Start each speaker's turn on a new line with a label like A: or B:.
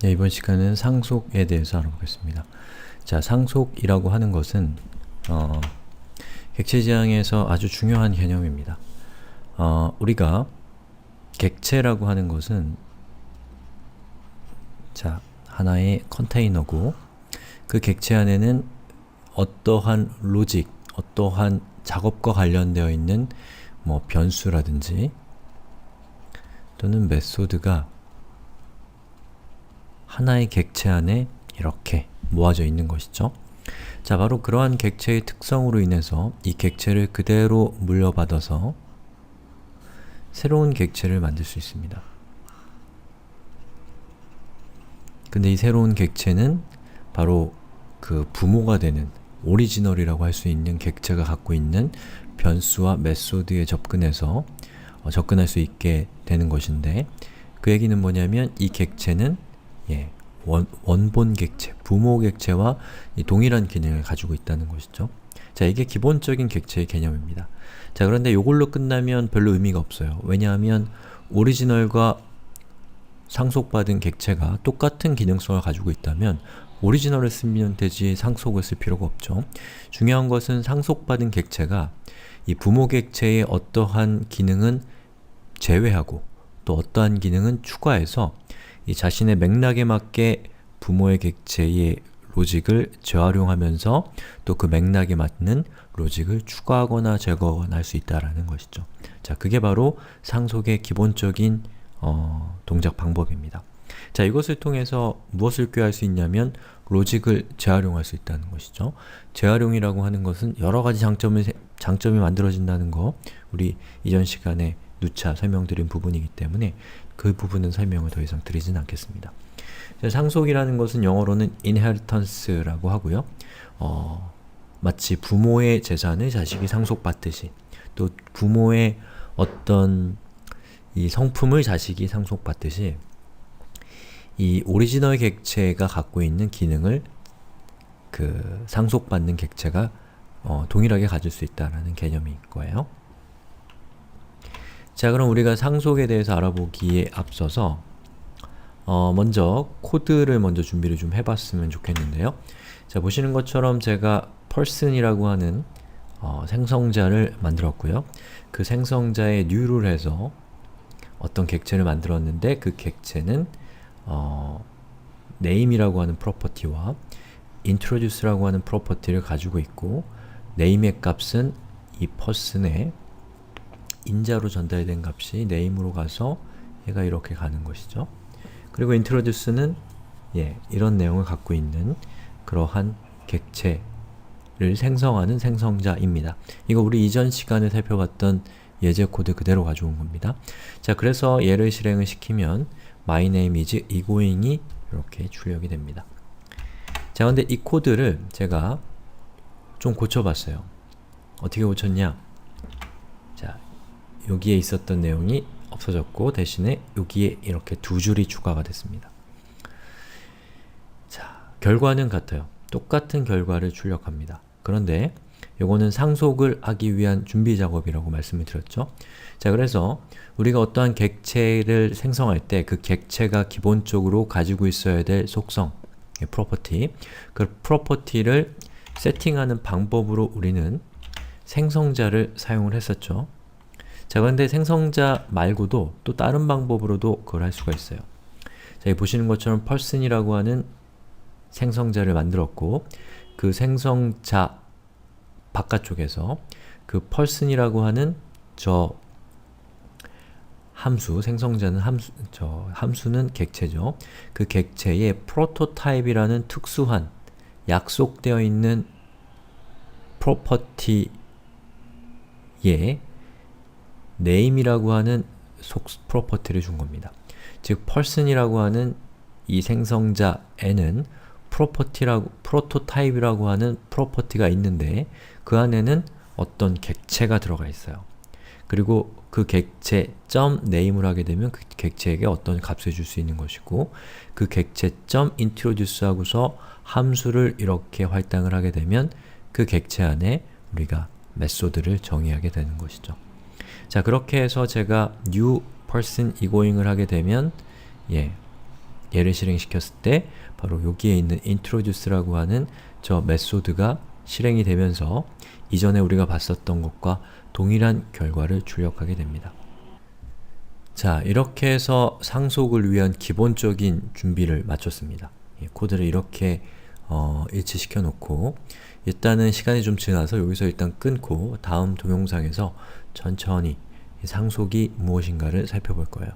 A: 네, 이번 시간은 상속에 대해서 알아보겠습니다. 자, 상속이라고 하는 것은 객체지향에서 아주 중요한 개념입니다. 우리가 객체라고 하는 것은 자, 하나의 컨테이너고 그 객체 안에는 어떠한 로직, 어떠한 작업과 관련되어 있는 변수라든지 또는 메소드가 하나의 객체 안에 이렇게 모아져 있는 것이죠. 자, 바로 그러한 객체의 특성으로 인해서 이 객체를 그대로 물려받아서 새로운 객체를 만들 수 있습니다. 근데 이 새로운 객체는 바로 그 부모가 되는 오리지널이라고 할 수 있는 객체가 갖고 있는 변수와 메소드에 접근해서 접근할 수 있게 되는 것인데, 그 얘기는 뭐냐면 이 객체는 원본 객체, 부모 객체와 동일한 기능을 가지고 있다는 것이죠. 자, 이게 기본적인 객체의 개념입니다. 자, 그런데 이걸로 끝나면 별로 의미가 없어요. 왜냐하면 오리지널과 상속받은 객체가 똑같은 기능성을 가지고 있다면 오리지널을 쓰면 되지 상속을 쓸 필요가 없죠. 중요한 것은 상속받은 객체가 이 부모 객체의 어떠한 기능은 제외하고 또 어떠한 기능은 추가해서 이 자신의 맥락에 맞게 부모의 객체의 로직을 재활용하면서 또 그 맥락에 맞는 로직을 추가하거나 제거하거나 할 수 있다는 것이죠. 자, 그게 바로 상속의 기본적인 동작 방법입니다. 자, 이것을 통해서 무엇을 꾀할 수 있냐면 로직을 재활용할 수 있다는 것이죠. 재활용이라고 하는 것은 여러가지 장점이 만들어진다는 거, 우리 이전 시간에 누차 설명드린 부분이기 때문에 그 부분은 설명을 더 이상 드리진 않겠습니다. 자, 상속이라는 것은 영어로는 inheritance라고 하고요. 마치 부모의 재산을 자식이 상속받듯이, 또 부모의 어떤 이 성품을 자식이 상속받듯이 이 오리지널 객체가 갖고 있는 기능을 그 상속받는 객체가 동일하게 가질 수 있다는 개념인 거예요. 자, 그럼 우리가 상속에 대해서 알아보기에 앞서서 먼저 코드를 먼저 준비를 좀 해봤으면 좋겠는데요. 자, 보시는 것처럼 제가 person이라고 하는 생성자를 만들었고요. 그 생성자에 new를 해서 어떤 객체를 만들었는데 그 객체는 name이라고 하는 프로퍼티와 introduce라고 하는 프로퍼티를 가지고 있고, name의 값은 이 person의 인자로 전달된 값이 name으로 가서 얘가 이렇게 가는 것이죠. 그리고 introduce는 이런 내용을 갖고 있는 그러한 객체를 생성하는 생성자입니다. 이거 우리 이전 시간에 살펴봤던 예제 코드 그대로 가져온 겁니다. 자, 그래서 얘를 실행을 시키면 my name is egoing이 이렇게 출력이 됩니다. 자, 근데 이 코드를 제가 좀 고쳐봤어요. 어떻게 고쳤냐? 자, 여기에 있었던 내용이 없어졌고 대신에 여기에 이렇게 두 줄이 추가가 됐습니다. 자, 결과는 같아요. 똑같은 결과를 출력합니다. 그런데 요거는 상속을 하기 위한 준비 작업이라고 말씀을 드렸죠. 자, 그래서 우리가 어떠한 객체를 생성할 때 그 객체가 기본적으로 가지고 있어야 될 속성, 프로퍼티, 그 프로퍼티를 세팅하는 방법으로 우리는 생성자를 사용을 했었죠. 자, 그런데 생성자 말고도 또 다른 방법으로도 그걸 할 수가 있어요. 자, 여기 보시는 것처럼 person이라고 하는 생성자를 만들었고, 그 생성자 바깥쪽에서 그 person이라고 하는 저 함수, 생성자는 함수는 객체죠. 그 객체의 prototype이라는 특수한 약속되어 있는 프로퍼티에 name이라고 하는 프로퍼티를 준 겁니다. 즉, person이라고 하는 이 생성자에는 prototype이라고 하는 프로퍼티가 있는데 그 안에는 어떤 객체가 들어가 있어요. 그리고 그 객체 .name을 하게 되면 그 객체에게 어떤 값을 줄 수 있는 것이고, 그 객체 .introduce 하고서 함수를 이렇게 할당을 하게 되면 그 객체 안에 우리가 메소드를 정의하게 되는 것이죠. 자, 그렇게 해서 제가 new person egoing을 하게 되면 얘를 실행시켰을 때 바로 여기에 있는 introduce라고 하는 저 메소드가 실행이 되면서 이전에 우리가 봤었던 것과 동일한 결과를 출력하게 됩니다. 자, 이렇게 해서 상속을 위한 기본적인 준비를 마쳤습니다. 코드를 이렇게 일치시켜 놓고 일단은 시간이 좀 지나서 여기서 일단 끊고 다음 동영상에서 천천히 상속이 무엇인가를 살펴볼 거예요.